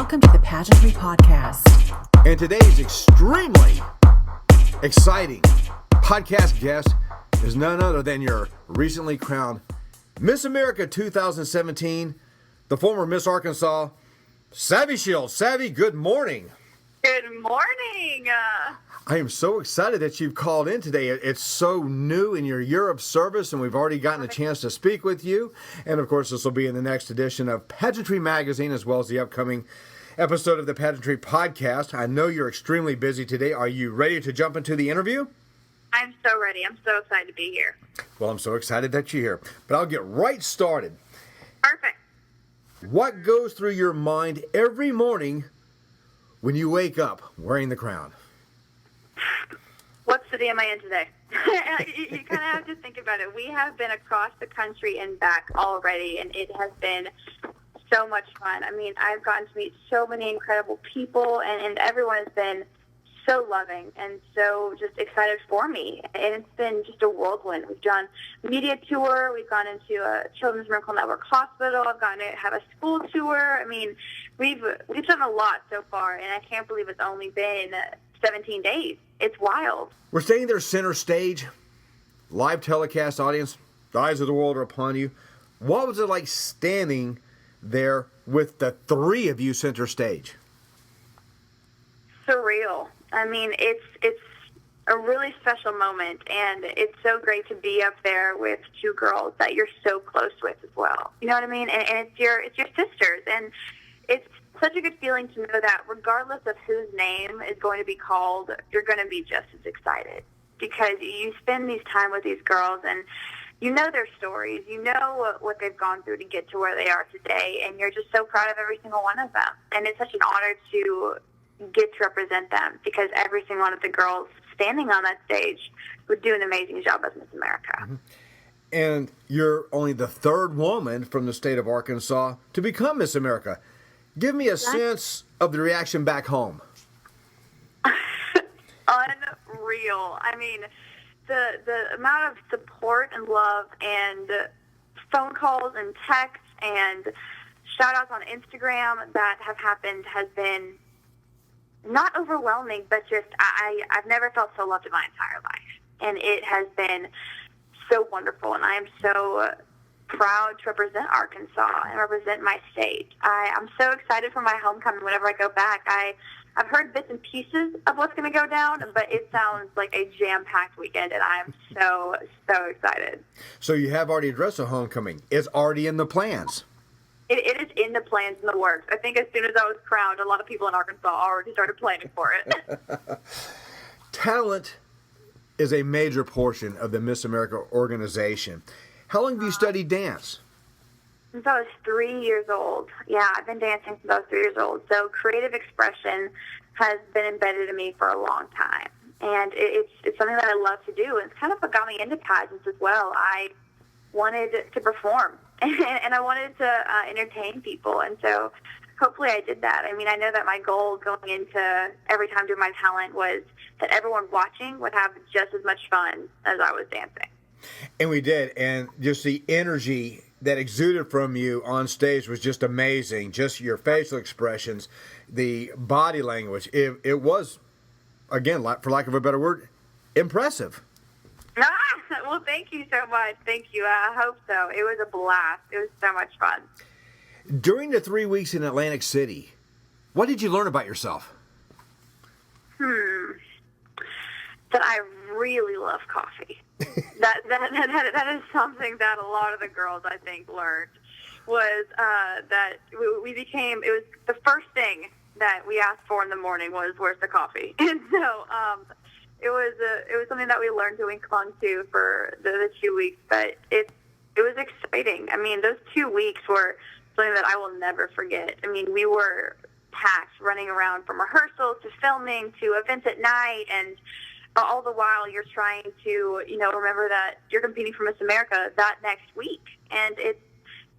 Welcome to the Pageantry Podcast. And today's extremely exciting podcast guest is none other than your recently crowned Miss America 2017, the former Miss Arkansas, Savvy Shields. Savvy, good morning. Good morning. I am so excited that you've called in today. It's so new in your year of service, and we've already gotten a chance to speak with you. And, of course, this will be in the next edition of Pageantry Magazine, as well as the upcoming episode of the Pageantry Podcast. I know you're extremely busy today. Are you ready to jump into the interview? I'm so ready. I'm so excited to be here. Well, I'm so excited that you're here. But I'll get right started. Perfect. What goes through your mind every morning when you wake up wearing the crown? What city am I in today? You kind of have to think about it. We have been across the country and back already, and it has been so much fun. I mean, I've gotten to meet so many incredible people, and everyone has been so loving and so just excited for me. And it's been just a whirlwind. We've done a media tour. We've gone into a Children's Miracle Network hospital. I've gotten to have a school tour. I mean, we've done a lot so far, and I can't believe it's only been 17 days. It's wild. We're standing there center stage, live telecast audience, the eyes of the world are upon you. What was it like standing there with the three of you center stage? Surreal. I mean, it's a really special moment, and it's so great to be up there with two girls that you're so close with as well. You know what I mean? And it's your sisters, and it's such a good feeling to know that regardless of whose name is going to be called, you're going to be just as excited because you spend these time with these girls and you know their stories, you know what they've gone through to get to where they are today, and you're just so proud of every single one of them. And it's such an honor to get to represent them because every single one of the girls standing on that stage would do an amazing job as Miss America. Mm-hmm. And you're only the third woman from the state of Arkansas to become Miss America. Give me a sense of the reaction back home. Unreal. I mean, the amount of support and love and phone calls and texts and shout-outs on Instagram that have happened has been not overwhelming, but just I've never felt so loved in my entire life. And it has been so wonderful, and I am so proud to represent Arkansas and represent my state. I'm so excited for my homecoming whenever I go back. I've heard bits and pieces of what's going to go down, but it sounds like a jam-packed weekend, and I'm so excited. So you have already addressed a homecoming. It's already in the plans. It is in the plans and the works. I think as soon as I was crowned, a lot of people in Arkansas already started planning for it. Talent is a major portion of the Miss America organization. How long have you studied dance? Since I was 3 years old. Yeah, I've been dancing since I was 3 years old. So creative expression has been embedded in me for a long time. And it's something that I love to do. And it's kind of what got me into pageants as well. I wanted to perform, and I wanted to entertain people. And so hopefully I did that. I mean, I know that my goal going into every time doing my talent was that everyone watching would have just as much fun as I was dancing. And we did, and just the energy that exuded from you on stage was just amazing. Just your facial expressions, the body language. It was, again, for lack of a better word, impressive. Well, thank you so much. Thank you. I hope so. It was a blast. It was so much fun. During the 3 weeks in Atlantic City, what did you learn about yourself? That I really love coffee. That is something that a lot of the girls, I think, learned was that we became, it was the first thing that we asked for in the morning was, where's the coffee? And so it was something that we learned and we clung to for the 2 weeks, but it was exciting. I mean, those 2 weeks were something that I will never forget. I mean, we were packed running around from rehearsals to filming to events at night, and all the while you're trying to, remember that you're competing for Miss America that next week. And it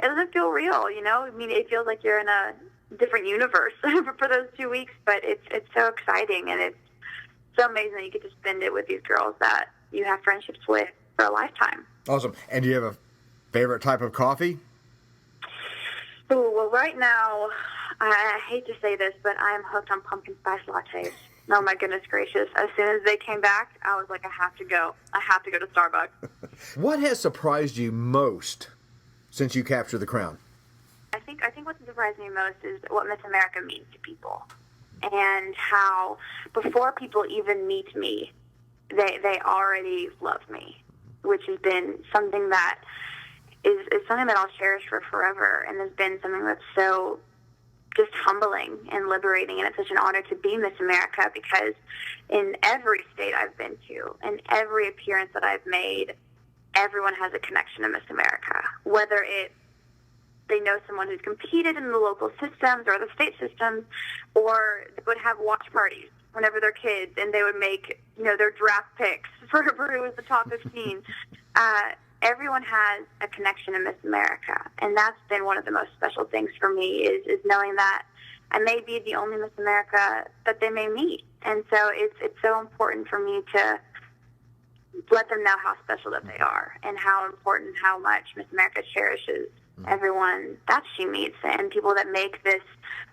doesn't feel real, I mean, it feels like you're in a different universe for those 2 weeks, but it's so exciting, and it's so amazing that you get to spend it with these girls that you have friendships with for a lifetime. Awesome. And do you have a favorite type of coffee? Ooh, well, right now I hate to say this, but I am hooked on pumpkin spice lattes. Oh my goodness gracious. As soon as they came back, I was like, I have to go. I have to go to Starbucks. What has surprised you most since you captured the crown? I think what surprised me most is what Miss America means to people. And how before people even meet me, they already love me, which has been something that is something that I'll cherish for forever, and has been something that's so just humbling and liberating, and it's such an honor to be Miss America, because in every state I've been to, and every appearance that I've made, everyone has a connection to Miss America, whether they know someone who's competed in the local systems or the state systems, or would have watch parties whenever they're kids, and they would make, their draft picks for who was the top 15. Everyone has a connection to Miss America, and that's been one of the most special things for me is knowing that I may be the only Miss America that they may meet. And so it's so important for me to let them know how special that they are, and how important, how much Miss America cherishes everyone that she meets and people that make this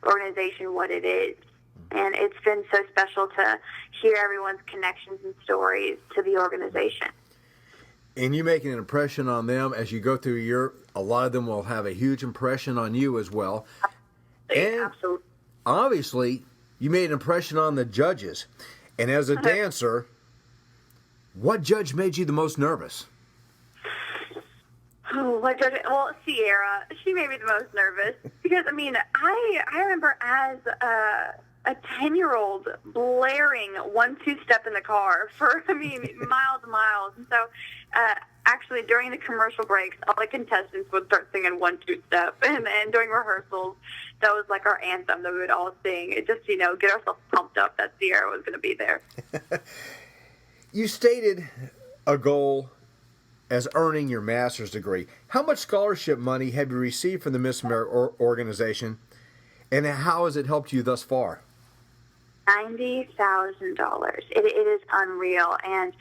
organization what it is. And it's been so special to hear everyone's connections and stories to the organization. And you making an impression on them as you go through a lot of them will have a huge impression on you as well. And absolutely. Obviously, you made an impression on the judges. And as a dancer, what judge made you the most nervous? Oh, what judge? Well, Sierra, she made me the most nervous because, I remember as a 10-year-old blaring 1-2 step in the car for, miles and miles. And so, actually, during the commercial breaks, all the contestants would start singing 1-2 step. And during rehearsals, that was like our anthem that we would all sing. It just, get ourselves pumped up that Sierra was going to be there. You stated a goal as earning your master's degree. How much scholarship money have you received from the Miss America organization, and how has it helped you thus far? $90,000. It is unreal, and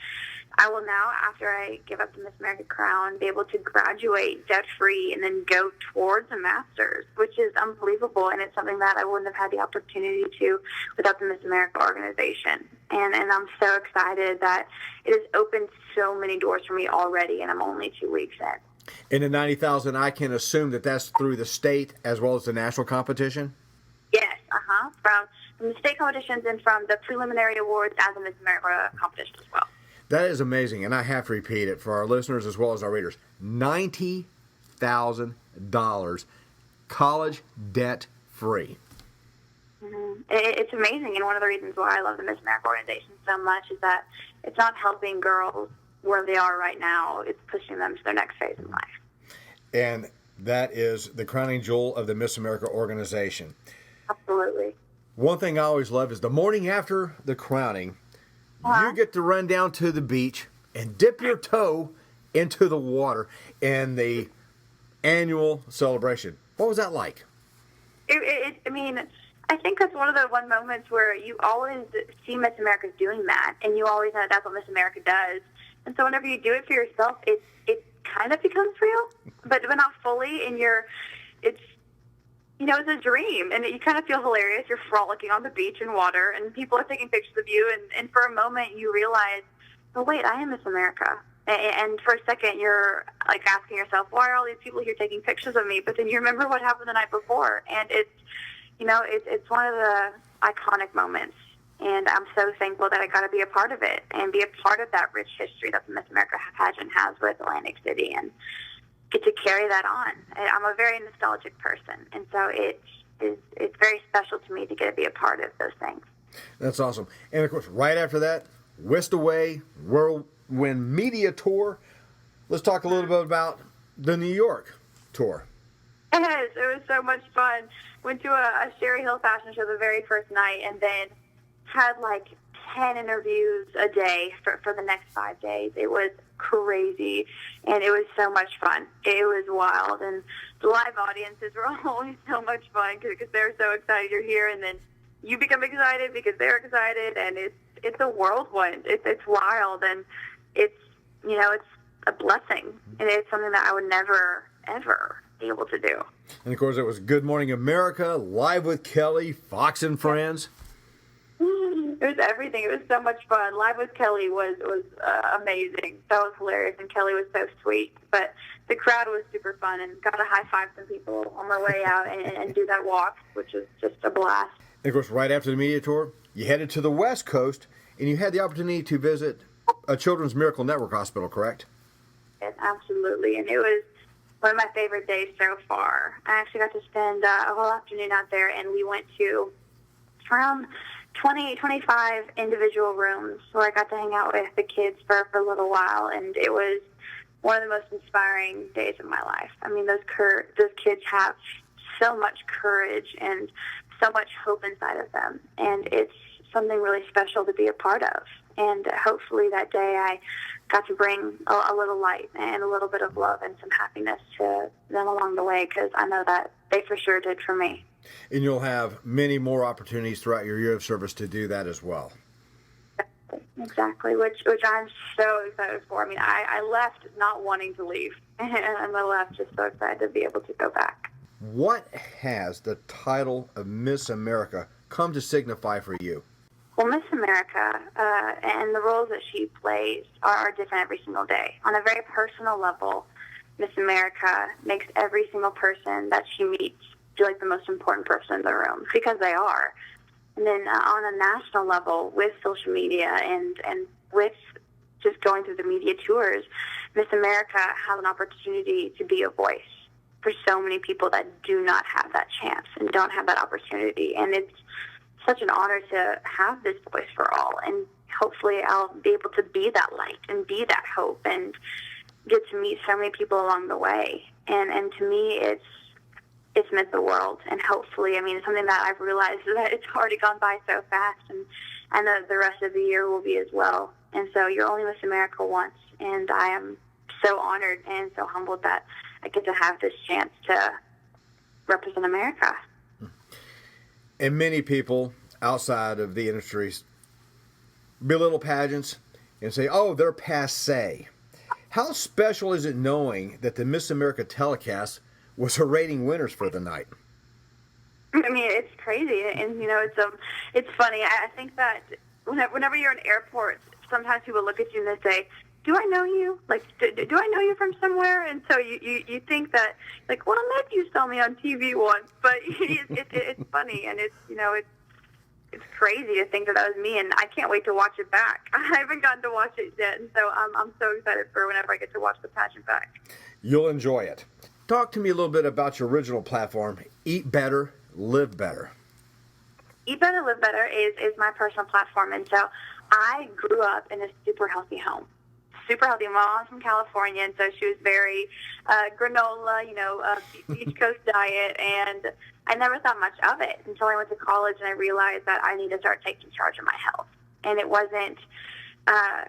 I will now, after I give up the Miss America crown, be able to graduate debt-free and then go towards a master's, which is unbelievable, and it's something that I wouldn't have had the opportunity to without the Miss America organization. And I'm so excited that it has opened so many doors for me already, and I'm only 2 weeks in. In the $90,000, I can assume that that's through the state as well as the national competition? Yes, from the state competitions and from the preliminary awards as a Miss America competition as well. That is amazing, and I have to repeat it for our listeners as well as our readers. $90,000, college debt-free. Mm-hmm. It's amazing, and one of the reasons why I love the Miss America organization so much is that it's not helping girls where they are right now. It's pushing them to their next phase in life. And that is the crowning jewel of the Miss America organization. Absolutely. One thing I always love is the morning after the crowning, you get to run down to the beach and dip your toe into the water in the annual celebration. What was that like? I think that's one of the moments where you always see Miss America doing that, and you always know that's what Miss America does. And so whenever you do it for yourself, it kind of becomes real, but not fully. And it's a dream, and you kind of feel hilarious. You're frolicking on the beach in water, and people are taking pictures of you, and for a moment you realize, oh wait, I am Miss America. And for a second you're like asking yourself, why are all these people here taking pictures of me? But then you remember what happened the night before, and it's one of the iconic moments. And I'm so thankful that I got to be a part of it and be a part of that rich history that the Miss America pageant has with Atlantic City, and get to carry that on. I'm a very nostalgic person, and so it's very special to me to get to be a part of those things. That's awesome. And of course, right after that, Whisked Away Whirlwind Media Tour. Let's talk a little bit about the New York tour. Yes, it was so much fun. Went to a Sherry Hill fashion show the very first night, and then had like 10 interviews a day for the next 5 days. It was crazy, and it was so much fun. It was wild, and the live audiences were always so much fun because they're so excited you're here, and then you become excited because they're excited, and it's a whirlwind. It's wild, and it's a blessing, and it's something that I would never, ever be able to do. And of course, it was Good Morning America, Live with Kelly, Fox and Friends. It was everything. It was so much fun. Live with Kelly was amazing. That was hilarious, and Kelly was so sweet. But the crowd was super fun, and got to high-five some people on my way out and do that walk, which was just a blast. And of course, right after the media tour, you headed to the West Coast, and you had the opportunity to visit a Children's Miracle Network hospital, correct? Yes, absolutely. And it was one of my favorite days so far. I actually got to spend a whole afternoon out there, and we went to around 25 individual rooms where I got to hang out with the kids for a little while, and it was one of the most inspiring days of my life. I mean, those kids have so much courage and so much hope inside of them, and it's something really special to be a part of. And hopefully that day I got to bring a little light and a little bit of love and some happiness to them along the way, because I know that they for sure did for me. And you'll have many more opportunities throughout your year of service to do that as well. Exactly, which I'm so excited for. I mean, I left not wanting to leave, and I left just so excited to be able to go back. What has the title of Miss America come to signify for you? Well, Miss America and the roles that she plays are different every single day. On a very personal level, Miss America makes every single person that she meets feel like the most important person in the room, because they are. And then on a national level, with social media and with just going through the media tours, Miss America has an opportunity to be a voice for so many people that do not have that chance and don't have that opportunity. And it's such an honor to have this voice for all. And hopefully I'll be able to be that light and be that hope and get to meet so many people along the way. And to me, it's meant the world. And hopefully, I mean, it's something that I've realized that it's already gone by so fast, and I know the rest of the year will be as well. And so you're only Miss America once, and I am so honored and so humbled that I get to have this chance to represent America. And many people outside of the industries belittle pageants and say, oh, they're passé. How special is it knowing that the Miss America telecast was her rating winners for the night? I mean, it's crazy, and you know, it's funny. I think that whenever you're in airports, sometimes people look at you and they say, "Do I know you? Like, do I know you from somewhere?" And so you think that, like, well, maybe you saw me on TV once, but it's funny, and it's crazy to think that was me, and I can't wait to watch it back. I haven't gotten to watch it yet, and so I'm so excited for whenever I get to watch the pageant back. You'll enjoy it. Talk to me a little bit about your original platform, Eat Better, Live Better. Eat Better, Live Better is my personal platform, and so I grew up in a super healthy home. Super healthy. My mom's from California, and so she was very granola, Beach Coast diet, and I never thought much of it until I went to college and I realized that I need to start taking charge of my health. And it wasn't, I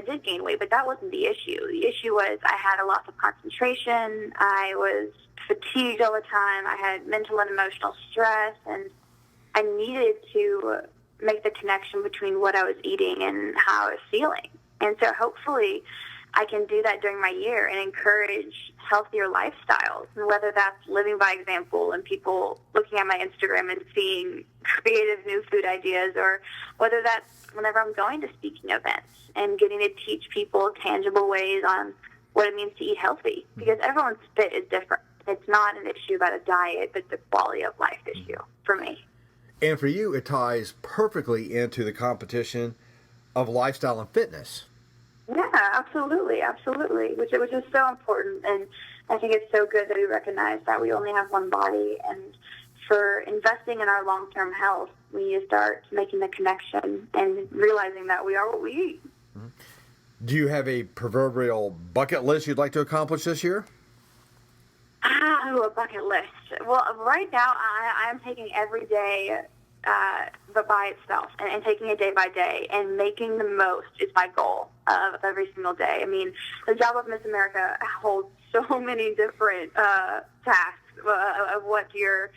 did gain weight, but that wasn't the issue. The issue was I had a loss of concentration, I was fatigued all the time, I had mental and emotional stress, and I needed to make the connection between what I was eating and how I was feeling. And so hopefully I can do that during my year and encourage healthier lifestyles, and whether that's living by example and people looking at my Instagram and seeing creative new food ideas, or whether that's whenever I'm going to speaking events and getting to teach people tangible ways on what it means to eat healthy, because everyone's fit is different. It's not an issue about a diet, but the quality of life issue for me. And for you, it ties perfectly into the competition of lifestyle and fitness. Yeah, absolutely, which is so important, and I think it's so good that we recognize that we only have one body, and for investing in our long-term health, we need to start making the connection and realizing that we are what we eat. Mm-hmm. Do you have a proverbial bucket list you'd like to accomplish this year? A bucket list. Well, right now I'm taking every day but by itself, and taking it day by day and making the most is my goal of every single day. I mean, the job of Miss America holds so many different tasks of what you're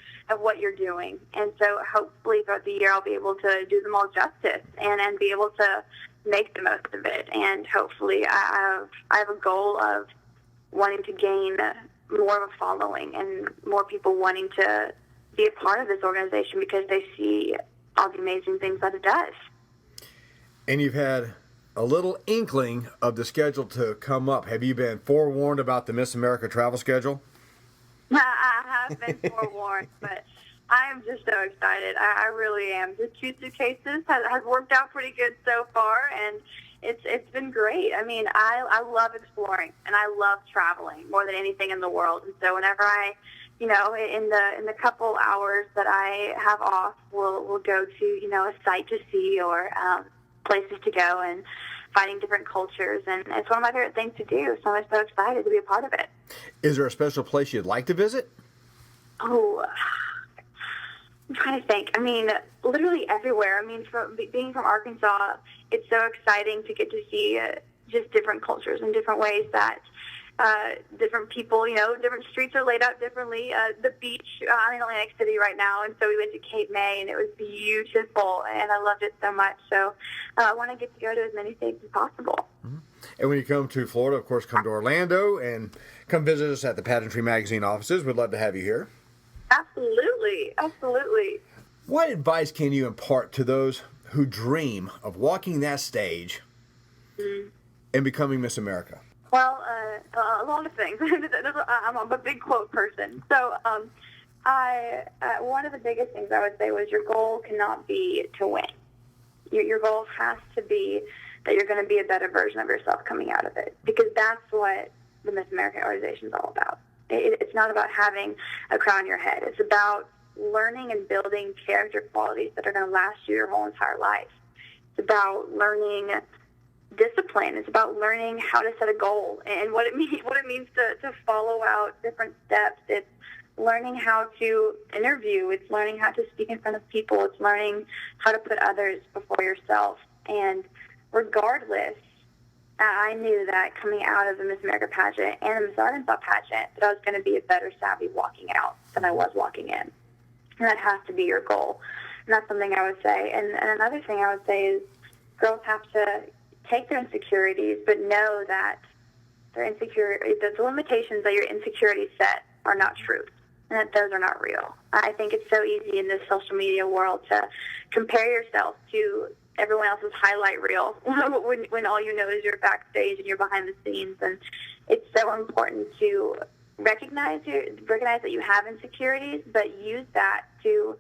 doing, and so hopefully throughout the year I'll be able to do them all justice and be able to make the most of it. And hopefully I have a goal of wanting to gain more of a following and more people wanting to be a part of this organization because they see all the amazing things that it does. And you've had a little inkling of the schedule to come up. Have you been forewarned about the Miss America travel schedule? I have been forewarned, but I am just so excited. I really am. The 2 suitcases has worked out pretty good so far, and it's been great. I mean, I love exploring, and I love traveling more than anything in the world. And so whenever I, in the couple hours that I have off, we'll go to, a site to see or places to go and finding different cultures. And it's one of my favorite things to do, so I'm so excited to be a part of it. Is there a special place you'd like to visit? Oh, I'm trying to think. I mean, literally everywhere. I mean, being from Arkansas, it's so exciting to get to see just different cultures and different ways that different people, different streets are laid out differently. The beach, I'm in Atlantic City right now, and so we went to Cape May, and it was beautiful, and I loved it so much. So I want to get to go to as many states as possible. Mm-hmm. And when you come to Florida, of course, come to Orlando and come visit us at the Pageantry Magazine offices. We'd love to have you here. Absolutely. Absolutely. What advice can you impart to those who dream of walking that stage and becoming Miss America? Well, a lot of things. I'm a big quote person. So one of the biggest things I would say was your goal cannot be to win. Your goal has to be that you're going to be a better version of yourself coming out of it, because that's what the Miss America organization is all about. It's not about having a crown on your head. It's about learning and building character qualities that are going to last you your whole entire life. It's about learning discipline. It's about learning how to set a goal and what it means to follow out different steps. It's learning how to interview. It's learning how to speak in front of people. It's learning how to put others before yourself. And regardless, I knew that coming out of the Miss America pageant and the Miss Arkansas pageant that I was going to be a better savvy walking out than I was walking in. And that has to be your goal. And that's something I would say. And another thing I would say is girls have to take their insecurities, but know that their the limitations that your insecurities set are not truth, and that those are not real. I think it's so easy in this social media world to compare yourself to everyone else's highlight reel when all you know is you're backstage and you're behind the scenes. And it's so important to recognize that you have insecurities, but use that to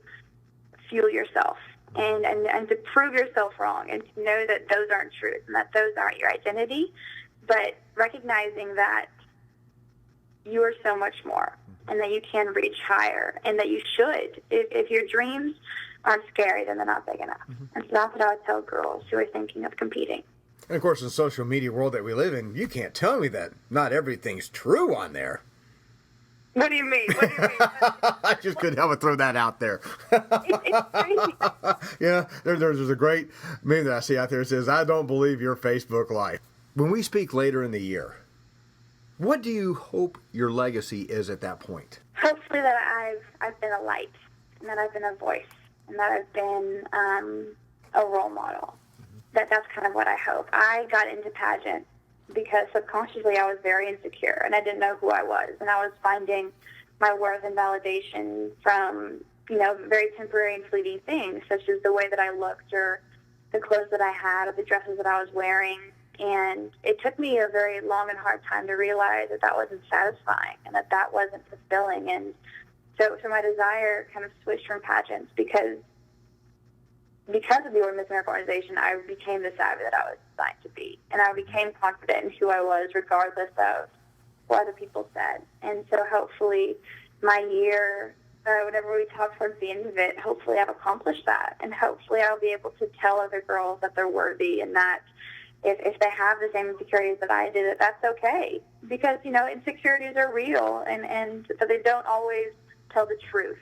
fuel yourself and to prove yourself wrong, and to know that those aren't truth and that those aren't your identity, but recognizing that you are so much more and that you can reach higher and that you should. If your dreams aren't scary, then they're not big enough. Mm-hmm. And so that's what I would tell girls who are thinking of competing. And of course, in the social media world that we live in, you can't tell me that not everything's true on there. What do you mean? I just couldn't help but throw that out there. It's crazy. Yeah, there's a great meme that I see out there that says, "I don't believe your Facebook life." When we speak later in the year, what do you hope your legacy is at that point? Hopefully that I've been a light, and that I've been a voice, and that I've been a role model. That's kind of what I hope. I got into pageant because subconsciously I was very insecure and I didn't know who I was, and I was finding my worth and validation from, very temporary and fleeting things, such as the way that I looked or the clothes that I had or the dresses that I was wearing. And it took me a very long and hard time to realize that wasn't satisfying and that wasn't fulfilling. And so my desire kind of switched from pageants because of the Miss America organization, I became the savvy that I was designed to be. And I became confident in who I was regardless of what other people said. And so hopefully my year, whenever we talk towards the end of it, hopefully I've accomplished that. And hopefully I'll be able to tell other girls that they're worthy and that if they have the same insecurities that I did, that's okay. Because, insecurities are real and but they don't always tell the truth.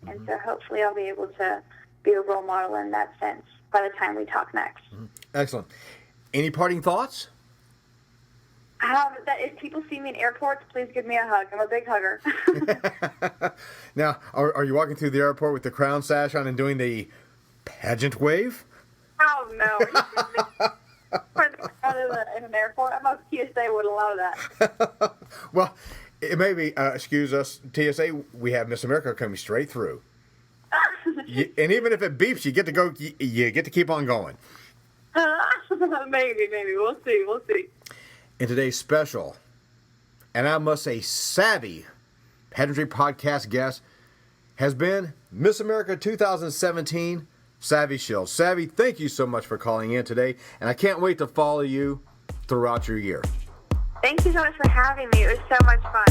And so hopefully I'll be able to be a role model in that sense by the time we talk next. Excellent. Any parting thoughts? That if people see me in airports, please give me a hug. I'm a big hugger. Now, are you walking through the airport with the crown sash on and doing the pageant wave? Oh, no. In an airport, I'm not TSA would allow that. Well, It may be, excuse us, TSA, we have Miss America coming straight through. And even if it beeps, you get to go. You get to keep on going. Maybe. We'll see. In today's special, and I must say savvy, Pageantry podcast guest has been Miss America 2017, Savvy Shields. Savvy, thank you so much for calling in today, and I can't wait to follow you throughout your year. Thank you so much for having me. It was so much fun.